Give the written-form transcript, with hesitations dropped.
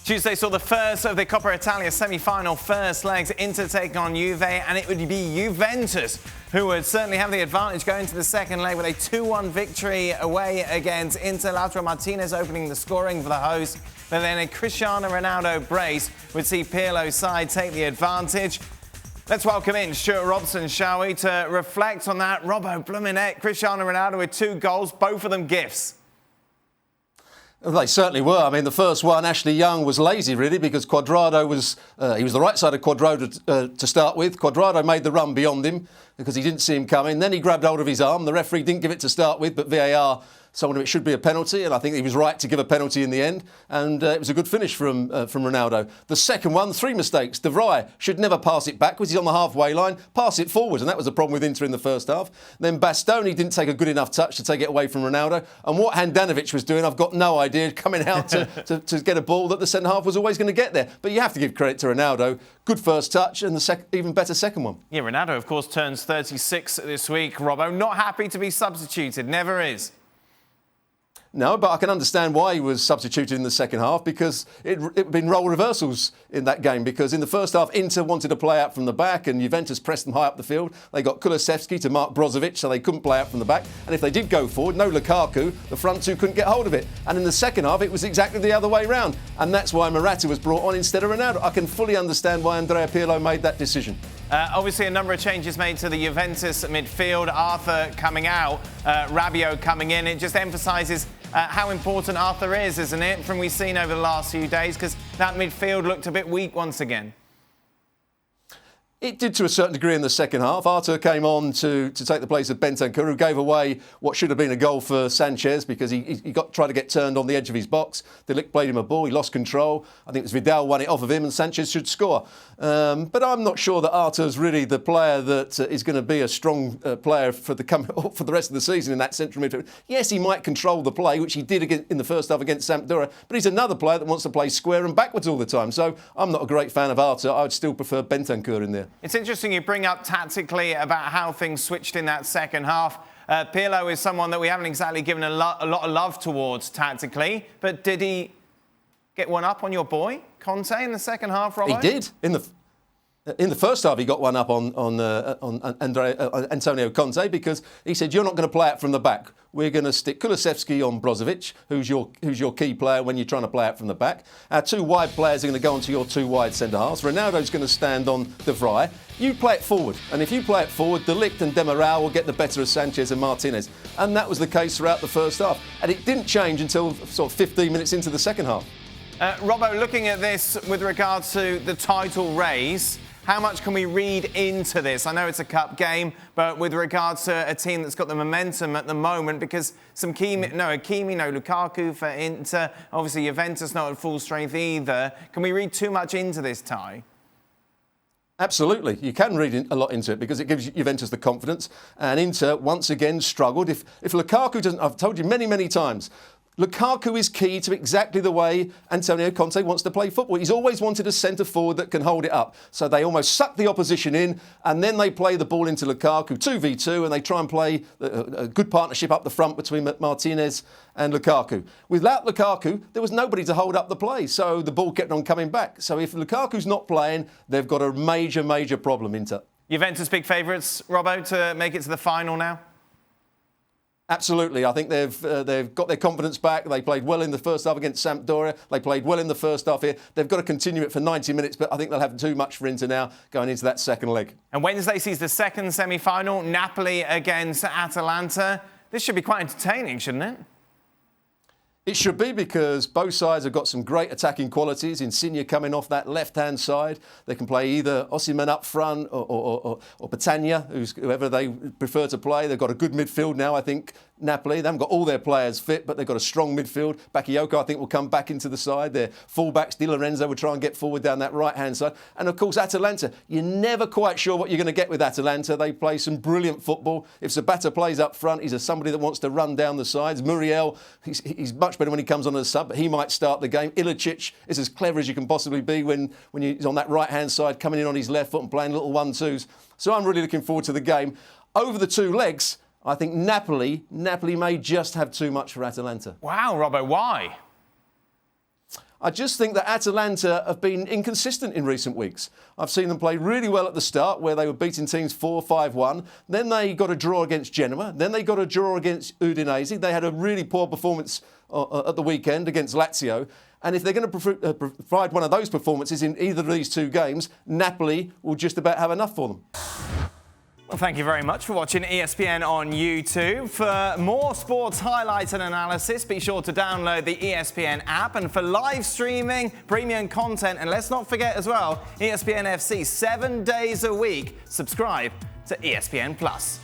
Tuesday saw the first of the Coppa Italia semi-final first legs, Inter taking on Juve, and it would be Juventus who would certainly have the advantage going to the second leg with a 2-1 victory away against Inter. Lautaro Martinez opening the scoring for the hosts, but then a Cristiano Ronaldo brace would see Pirlo's side take the advantage. Let's welcome in Stewart Robson, shall we, to reflect on that. Robbo, Bluminette, Cristiano Ronaldo with 2 goals, both of them gifts. They certainly were. I mean, the first one, Ashley Young was lazy, really, because Cuadrado was he was the right side of Cuadrado to start with. Cuadrado made the run beyond him because he didn't see him coming. Then he grabbed hold of his arm. The referee didn't give it to start with, but VAR told him it should be a penalty, and I think he was right to give a penalty in the end. And it was a good finish from Ronaldo. The second one, 3 mistakes. De Vrij should never pass it backwards. He's on the halfway line. Pass it forwards, and that was the problem with Inter in the first half. Then Bastoni didn't take a good enough touch to take it away from Ronaldo. And what Handanovic was doing, I've got no idea, coming out to get a ball that the centre half was always going to get there. But you have to give credit to Ronaldo. Good first touch and the even better second one. Yeah, Ronaldo, of course, turns 36 this week. Robbo, not happy to be substituted. Never is. No, but I can understand why he was substituted in the second half, because it had been role reversals in that game. Because in the first half, Inter wanted to play out from the back and Juventus pressed them high up the field. They got Kulusevski to mark Brozovic, so they couldn't play out from the back. And if they did go forward, no Lukaku, the front two couldn't get hold of it. And in the second half, it was exactly the other way round. And that's why Morata was brought on instead of Ronaldo. I can fully understand why Andrea Pirlo made that decision. Obviously, a number of changes made to the Juventus midfield. Arthur coming out, Rabiot coming in. It just emphasises how important Arthur is, isn't it, from we've seen over the last few days, because that midfield looked a bit weak once again. It did to a certain degree in the second half. Arthur came on to take the place of Bentancur, who gave away what should have been a goal for Sanchez because he tried to get turned on the edge of his box. De Ligt played him a ball, he lost control. I think it was Vidal won it off of him and Sanchez should score. But I'm not sure that Arthur's really the player that is going to be a strong player for the rest of the season in that central midfield. Yes, he might control the play, which he did in the first half against Sampdoria, but he's another player that wants to play square and backwards all the time. So I'm not a great fan of Arthur. I would still prefer Bentancur in there. It's interesting you bring up tactically about how things switched in that second half. Pirlo is someone that we haven't exactly given a lot of love towards tactically, but did he get one up on your boy, Conte, in the second half, Robbo? He did. In the first half, he got one up on Antonio Conte because he said, "You're not going to play out from the back. We're going to stick Kulusevski on Brozovic, who's your key player when you're trying to play out from the back. Our 2 wide players are going to go onto your 2 wide centre halves. Ronaldo's going to stand on De Vrij. You play it forward, and if you play it forward, De Ligt and Demiral will get the better of Sanchez and Martinez." And that was the case throughout the first half, and it didn't change until sort of 15 minutes into the second half. Robbo, looking at this with regards to the title race, how much can we read into this? I know it's a cup game, but with regards to a team that's got the momentum at the moment, because Hakimi, no Lukaku for Inter, obviously Juventus not at full strength either. Can we read too much into this tie? Absolutely. You can read a lot into it because it gives Juventus the confidence. And Inter, once again, struggled. If Lukaku doesn't... I've told you many, many times, Lukaku is key to exactly the way Antonio Conte wants to play football. He's always wanted a centre forward that can hold it up. So they almost suck the opposition in and then they play the ball into Lukaku, 2v2, and they try and play a good partnership up the front between Martinez and Lukaku. Without Lukaku, there was nobody to hold up the play. So the ball kept on coming back. So if Lukaku's not playing, they've got a major, major problem, Inter. Juventus big favourites, Robbo, to make it to the final now? Absolutely. I think they've got their confidence back. They played well in the first half against Sampdoria. They played well in the first half here. They've got to continue it for 90 minutes, but I think they'll have too much for Inter now going into that second leg. And Wednesday sees the second semi-final, Napoli against Atalanta. This should be quite entertaining, shouldn't it? It should be, because both sides have got some great attacking qualities. Insigne coming off that left-hand side. They can play either Osimhen up front or Petagna, whoever they prefer to play. They've got a good midfield now, I think, Napoli. They haven't got all their players fit, but they've got a strong midfield. Bakayoko, I think, will come back into the side. Their fullbacks, Di Lorenzo, will try and get forward down that right-hand side. And, of course, Atalanta. You're never quite sure what you're going to get with Atalanta. They play some brilliant football. If Zapata plays up front, he's somebody that wants to run down the sides. Muriel, he's much better when he comes on as a sub, but he might start the game. Ilicic is as clever as you can possibly be when he's on that right-hand side, coming in on his left foot and playing little 1-2s. So I'm really looking forward to the game. Over the 2 legs, I think Napoli may just have too much for Atalanta. Wow, Robbo, why? I just think that Atalanta have been inconsistent in recent weeks. I've seen them play really well at the start, where they were beating teams 4-5-1. Then they got a draw against Genoa. Then they got a draw against Udinese. They had a really poor performance at the weekend against Lazio. And if they're going to provide one of those performances in either of these two games, Napoli will just about have enough for them. Well, thank you very much for watching ESPN on YouTube. For more sports highlights and analysis, be sure to download the ESPN app. And for live streaming, premium content, and let's not forget as well, ESPN FC 7 days a week. Subscribe to ESPN Plus.